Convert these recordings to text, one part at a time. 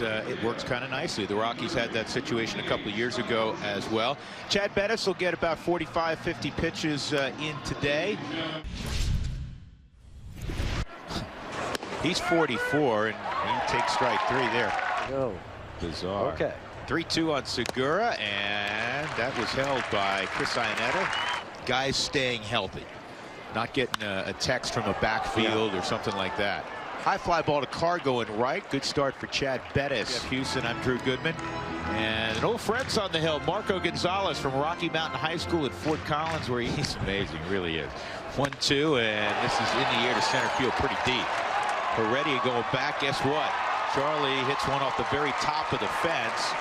it works kind of nicely. The Rockies had that situation a couple of years ago as well. Chad Bettis will get about 45, 50 pitches in today. He's 44, and he takes strike 3 there. Oh. Bizarre. Okay. 3-2 on Segura, and that was held by Chris Iannetta. Guys staying healthy, not getting a text from a backfield or something like that. High fly ball to Carr going right. Good start for Chad Bettis. Houston, I'm Drew Goodman. And an old friend's on the hill, Marco Gonzalez from Rocky Mountain High School in Fort Collins, where he's amazing, really is. 1-2, and this is in the air to center field pretty deep. Heredia going back. Guess what? Charlie hits one off the very top of the fence,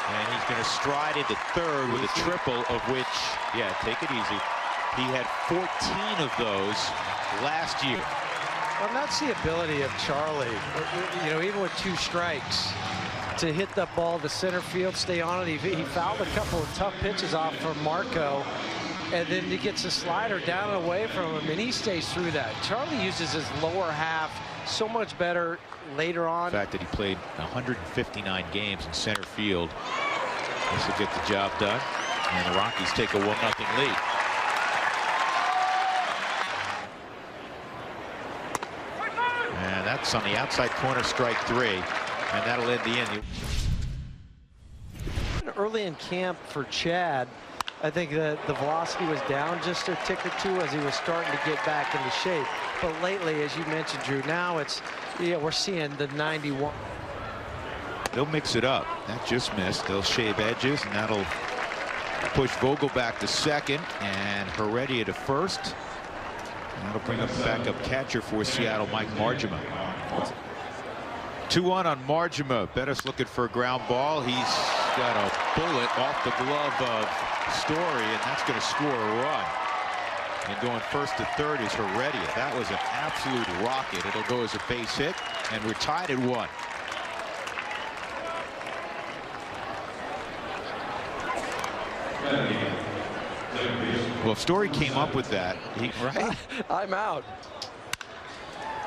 and he's going to stride into third with a triple, of which, yeah, take it easy, he had 14 of those last year. Well, that's the ability of Charlie, you know, even with 2 strikes, to hit that ball to center field, stay on it. He fouled a couple of tough pitches off for Marco, and then he gets a slider down and away from him, and he stays through that. Charlie uses his lower half so much better later on. The fact that he played 159 games in center field, this will get the job done, and the Rockies take a 1-0 lead. And that's on the outside corner, strike 3, and that'll end the inning. Early in camp for Chad, I think that the velocity was down just a tick or 2 as he was starting to get back into shape. But lately, as you mentioned, Drew, now it's, yeah, we're seeing the 91. They'll mix it up. That just missed. They'll shave edges, and that'll push Vogel back to second and Heredia to first. And that'll bring up the backup catcher for Seattle, Mike Marjama. 2-1 on Marjama. Bettis looking for a ground ball. He's got a bullet off the glove of Story, and that's going to score a run. And going first to third is Heredia. That was an absolute rocket. It'll go as a base hit, and we're tied at 1. Well, if Story came up with that, right? I'm out.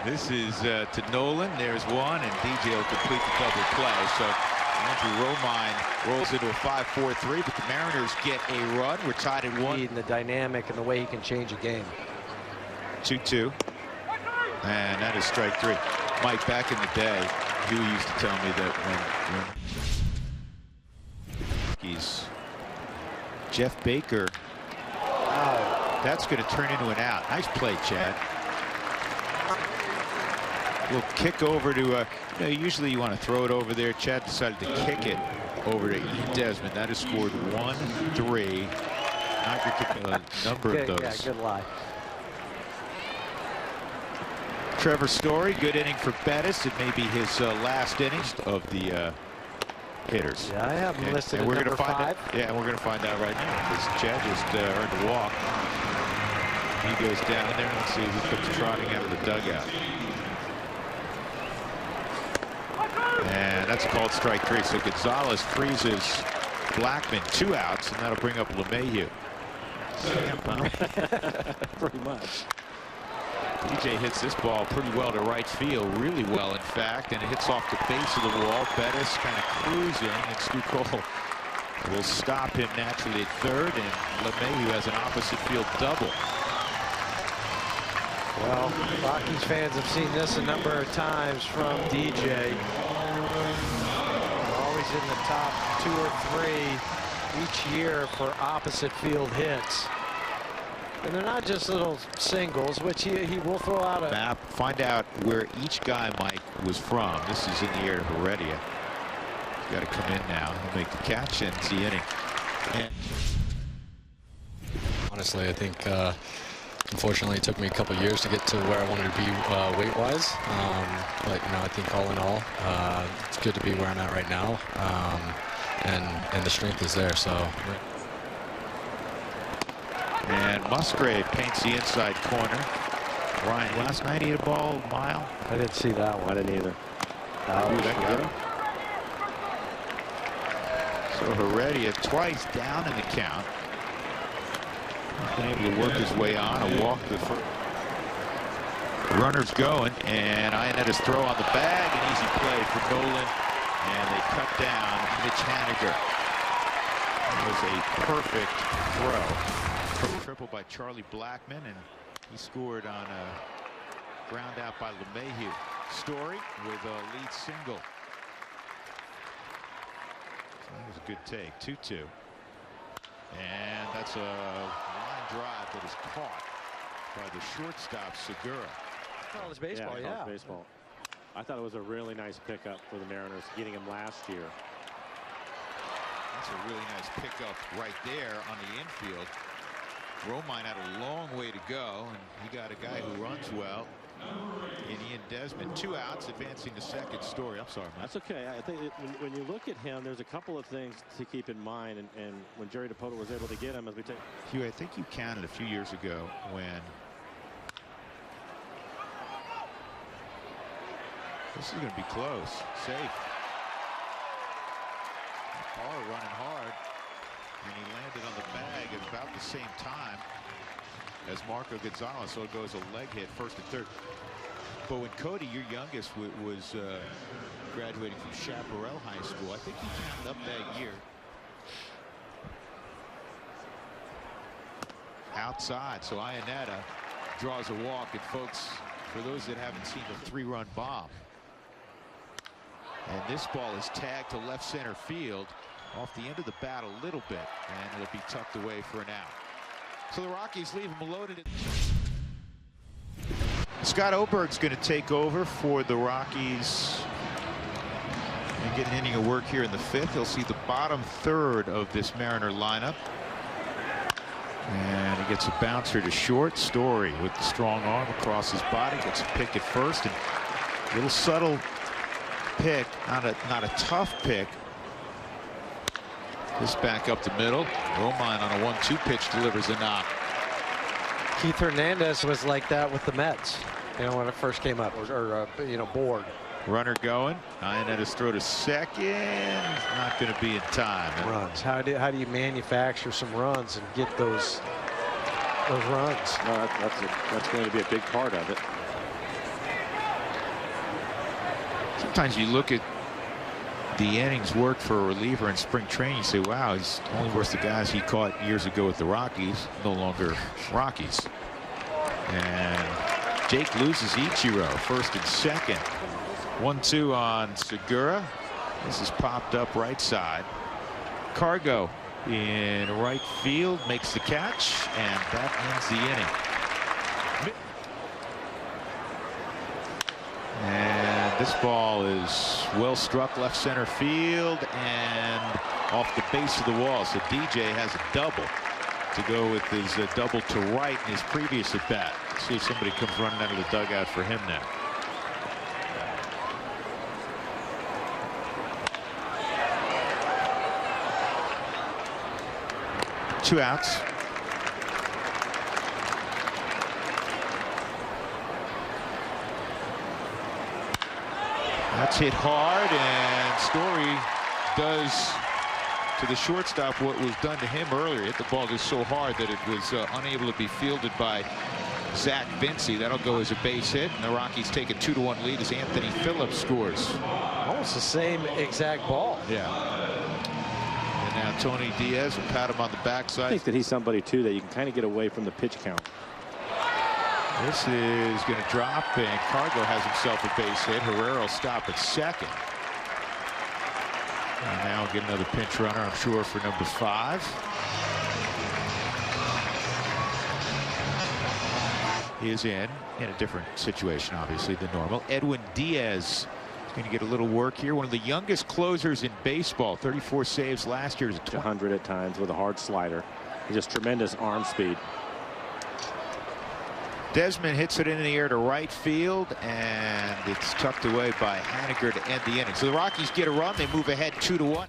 This is to Nolan. There's one, and DJ will complete the double play. So Andrew Romine rolls into a 5-4-3, but the Mariners get a run. We're tied at 1. And the dynamic and the way he can change a game. 2-2, and that is strike 3. Mike, back in the day, Huey used to tell me that when he's Jeff Baker, that's going to turn into an out. Nice play, Chad. We'll kick over to, you know, usually you want to throw it over there. Chad decided to kick it over to E. Desmond. That has scored 1-3. Not your number of those. Yeah, good lie. Trevor Story, good inning for Bettis. It may be his last inning of the hitters. Yeah, I have him listed at number 5. Yeah, we're going to find out right now, because Chad just earned a walk. He goes down there. Let's see who comes trotting out of the dugout. And that's called strike 3. So Gonzalez freezes Blackmon, 2 outs, and that'll bring up LeMahieu. Pretty much. DJ hits this ball pretty well to right field, really well, in fact, and it hits off the base of the wall. Bettis kind of cruising, and Stu Cole will stop him naturally at third, and LeMahieu has an opposite field double. Well, Rockies fans have seen this a number of times from DJ. Always in the top 2 or 3 each year for opposite field hits. And they're not just little singles, which he will throw out a map. Find out where each guy, Mike, was from. This is in the air to Heredia. He's got to come in now. He'll make the catch and it's the inning. And honestly, I think unfortunately it took me a couple years to get to where I wanted to be weight-wise. But you know, I think all in all, it's good to be where I'm at right now, and the strength is there. So. And Musgrave paints the inside corner. Ryan, last night he hit a ball a mile. I didn't see that one. I didn't either. So Heredia twice down in the count. Been able to work his way on a walk to the first. Runners going, and Ionetta's throw on the bag, an easy play for Nolan. And they cut down Mitch Haniger. It was a perfect throw. Triple by Charlie Blackmon, and he scored on a ground out by LeMahieu. Story with a lead single. So that was a good take. 2-2. And that's a line drive that is caught by the shortstop, Segura. College baseball, yeah. College baseball. I thought it was a really nice pickup for the Mariners, getting him last year. That's a really nice pickup right there on the infield. Romine had a long way to go, and he got a guy who runs well in Ian Desmond. 2 outs, advancing to second. Story. I'm sorry, man. That's okay. I think when you look at him, there's a couple of things to keep in mind, and when Jerry DePoto was able to get him, as we take. Hugh, I think you counted a few years ago when this is going to be close. Safe. Paul running hard, and he landed on the bag at about the same time as Marco Gonzalez, so it goes a leg hit, first and third. But when Cody, your youngest, was graduating from Chaparral High School, I think he counted up that year. Outside, so Iannetta draws a walk, and folks, for those that haven't seen the 3-run bomb, and this ball is tagged to left center field off the end of the bat a little bit, and it'll be tucked away for an out. So the Rockies leave him loaded. Scott Oberg's going to take over for the Rockies and get an inning of work here in the 5th. He'll see the bottom third of this Mariner lineup. And he gets a bouncer to short. Story with the strong arm across his body, gets a pick at first, and a little subtle pick, not a tough pick. This back up the middle. Romine on a 1-2 pitch delivers a knock. Keith Hernandez was like that with the Mets, you know, when it first came up, or you know, Borg. Runner going. Iannetta's throw to second. Not going to be in time. Runs. How do you manufacture some runs and get those runs? No, that's going to be a big part of it. Sometimes you look at the innings worked for a reliever in spring training, you say, wow, he's only worth the guys he caught years ago with the Rockies, no longer Rockies. And Jake loses Ichiro, first and second. 1-2 on Segura. This is popped up right side. Cargo in right field makes the catch, and that ends the inning. And this ball is well struck left center field and off the base of the wall. So DJ has a double to go with his double to right in his previous at bat. See if somebody comes running out of the dugout for him now. Two outs. That's hit hard, and Story does to the shortstop what was done to him earlier. Hit the ball just so hard that it was unable to be fielded by Zach Vinci. That'll go as a base hit, and the Rockies take a 2-1 lead as Anthony Phillips scores. Almost the same exact ball. Yeah. And now Tony Diaz will pat him on the backside. I think that he's somebody too that you can kind of get away from the pitch count. This is going to drop, and Cargo has himself a base hit. Herrera will stop at second. And now we'll get another pinch runner, I'm sure, for number 5. He is in a different situation, obviously, than normal. Edwin Diaz is going to get a little work here. One of the youngest closers in baseball. 34 saves last year. 100 at times with a hard slider. Just tremendous arm speed. Desmond hits it in the air to right field, and it's tucked away by Haniger to end the inning. So the Rockies get a run. They move ahead 2-1.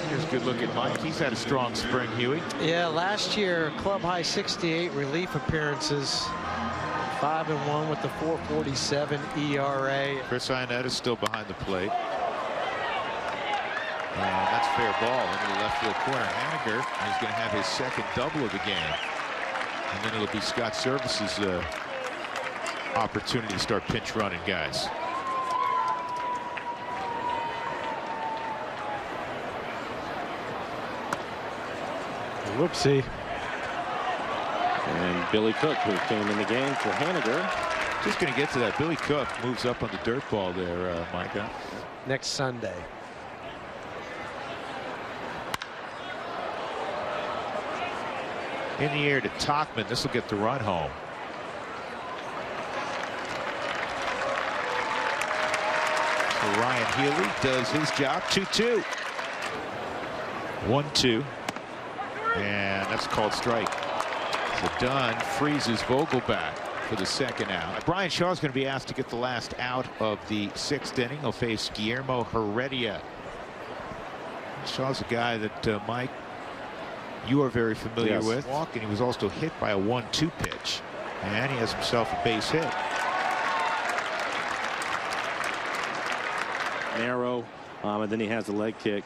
Here's a good look at Mike. He's had a strong spring, Huey. Yeah, last year, club high 68 relief appearances. 5-1 with the 4.47 ERA. Chris Iannetta is still behind the plate. And that's fair ball into the left field corner. Haniger is going to have his second double of the game. And then it'll be Scott Service's opportunity to start pinch running guys. Whoopsie. And Billy Cook, who came in the game for Haniger. Just going to get to that. Billy Cook moves up on the dirt ball there, Micah. Next Sunday. In the air to Tachman. This will get the run home. So Ryan Healy does his job. 2-2. 1-2. And that's called strike. So Dunn freezes Vogelback for the second out. Brian Shaw's going to be asked to get the last out of the 6th inning. He'll face Guillermo Heredia. Shaw's a guy that Mike, you are very familiar with. And he was also hit by a 1-2 pitch, and he has himself a base hit. Narrow, and then he has the leg kick,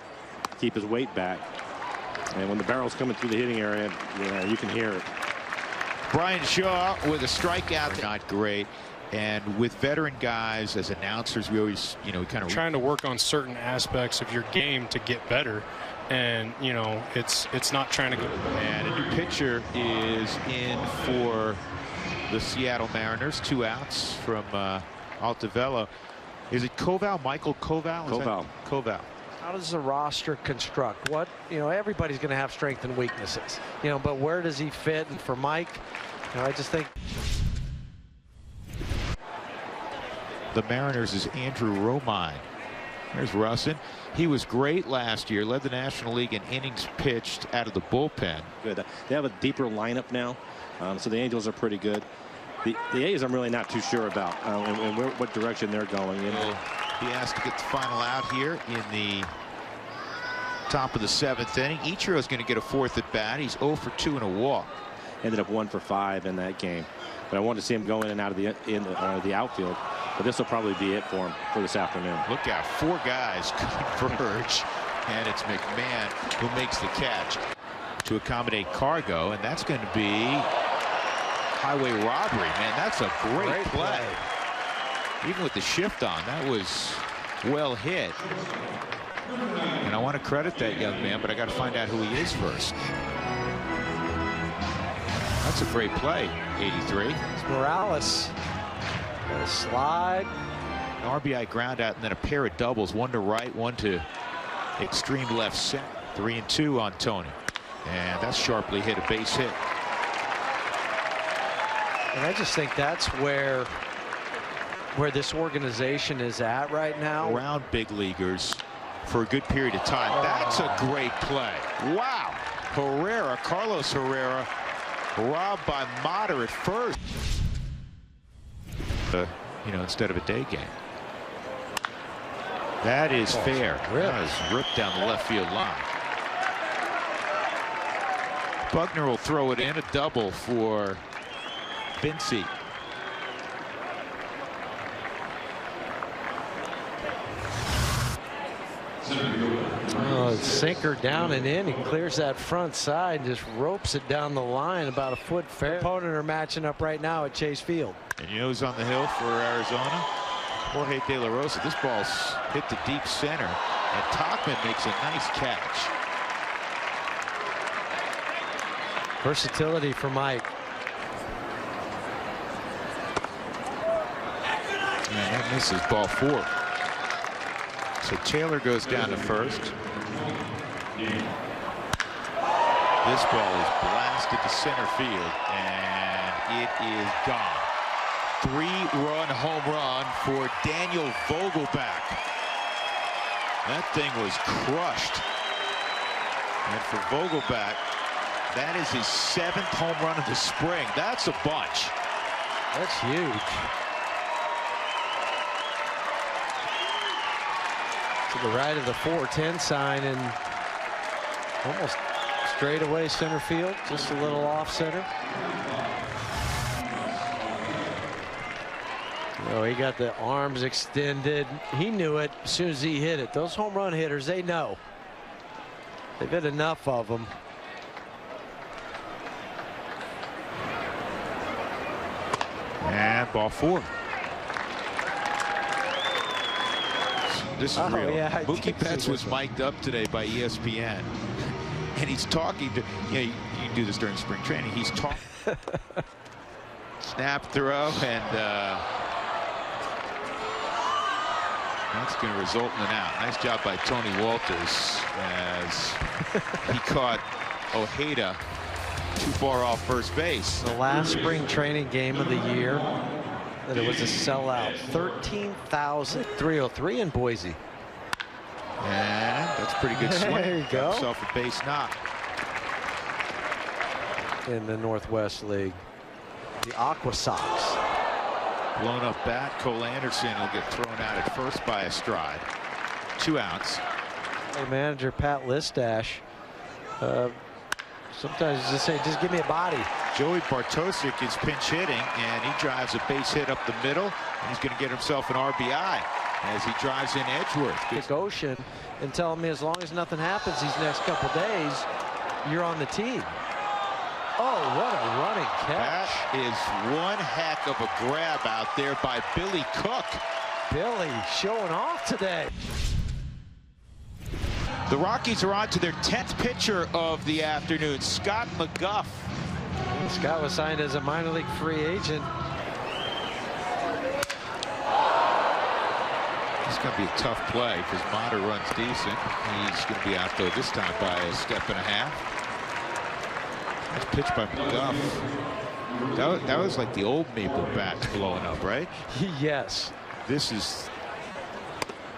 keep his weight back. And when the barrel's coming through the hitting area, you can hear it. Brian Shaw with a strikeout. Not great. And with veteran guys as announcers, we always, we kind of trying to work on certain aspects of your game to get better. And, it's not trying to go. And a new pitcher is in for the Seattle Mariners. 2 outs from Altavella. Is it Koval? Michael Koval? Koval. Koval. How does the roster construct? What, everybody's going to have strengths and weaknesses, but where does he fit? And for Mike, I just think the Mariners is Andrew Romine. There's Russin. He was great last year, led the National League in innings pitched out of the bullpen. Good. They have a deeper lineup now, so the Angels are pretty good. The A's I'm really not too sure about and what direction they're going in. He has to get the final out here in the top of the 7th inning. Ichiro is going to get a 4th at bat. He's 0 for 2 and a walk. Ended up 1 for 5 in that game. But I wanted to see him go in and out of the outfield. But this will probably be it for him for this afternoon. Look out, 4 guys converge, and it's McMahon who makes the catch to accommodate Cargo, and that's going to be highway robbery. Man, that's a great play. Even with the shift on, that was well hit. And I want to credit that young man, but I got to find out who he is first. That's a great play, 83. It's Morales. A slide. An RBI ground out, and then a pair of doubles, 1 to right, 1 to extreme left center. 3-2 on Tony. And that's sharply hit, a base hit. And I just think that's where this organization is at right now. Around big leaguers for a good period of time. That's a great play. Wow. Herrera, Carlos Herrera, robbed by Motter at first. Instead of a day game. That is fair. That is ripped down the left field line. Buckner will throw it in, a double for Vinci. Sinker down and in. He clears that front side, just ropes it down the line about a foot fair. Opponent are matching up right now at Chase Field. And who's on the hill for Arizona? Jorge De La Rosa. This ball's hit the deep center, and Tachman makes a nice catch. Versatility for Mike. Man, that misses ball 4. So Taylor goes down to first. This ball is blasted to center field, and it is gone. 3-run home run for Daniel Vogelback. That thing was crushed. And for Vogelback, that is his 7th home run of the spring. That's a bunch. That's huge. To the right of the 410 sign and almost straight away center field, just a little off center. He got the arms extended. He knew it as soon as he hit it. Those home run hitters, they know. They've hit enough of them. And ball 4. This is real. Yeah, Mookie Betts was mic'd up today by ESPN. and he's talking to, you can do this during spring training. He's talking. Snap throw, and that's going to result in an out. Nice job by Tony Walters as he caught Ojeda too far off first base. The last spring training game of the year, that it was a sellout. 13,303 in Boise. And that's a pretty good swing. There you go. Himself a base knock. In the Northwest League. The Aqua Sox. Blown up bat. Cole Anderson will get thrown out at first by a stride. 2 outs. Hey, manager Pat Listash. Sometimes you just say, just give me a body. Joey Bartosik is pinch hitting, and he drives a base hit up the middle. And he's going to get himself an RBI as he drives in Edgeworth. Good Ocean and telling me as long as nothing happens these next couple days, you're on the team. Oh, what a running catch. That is one heck of a grab out there by Billy Cook. Billy showing off today. The Rockies are on to their 10th pitcher of the afternoon, Scott McGuff. Scott was signed as a minor league free agent. It's going to be a tough play because Motter runs decent. He's going to be out though this time by a step and a half. That's pitched by McGuff. That was like the old Maple bats blowing up, right? Yes. This is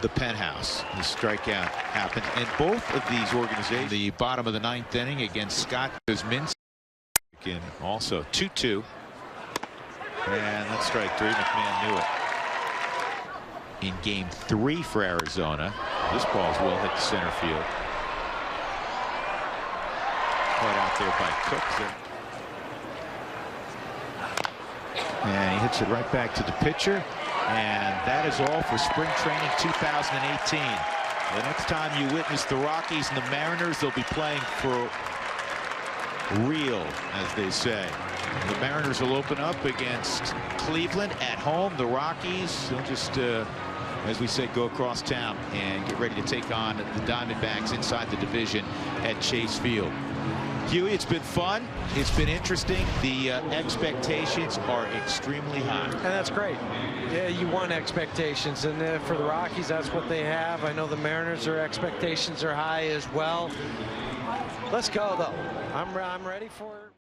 the penthouse. The strikeout happened. And both of these organizations, the bottom of the 9th inning against Scott Kuzminski, and also 2-2. And that's strike 3. McMahon knew it. In game 3 for Arizona, this ball's well hit the center field. Caught out there by Cook. And he hits it right back to the pitcher. And that is all for spring training 2018. The next time you witness the Rockies and the Mariners, they'll be playing for real, as they say. The Mariners will open up against Cleveland at home. The Rockies, they'll just, as we say, go across town and get ready to take on the Diamondbacks inside the division at Chase Field. Huey, it's been fun. It's been interesting. The expectations are extremely high. And that's great. Yeah, you want expectations. And for the Rockies, that's what they have. I know the Mariners, their expectations are high as well. Let's go, though. I'm ready for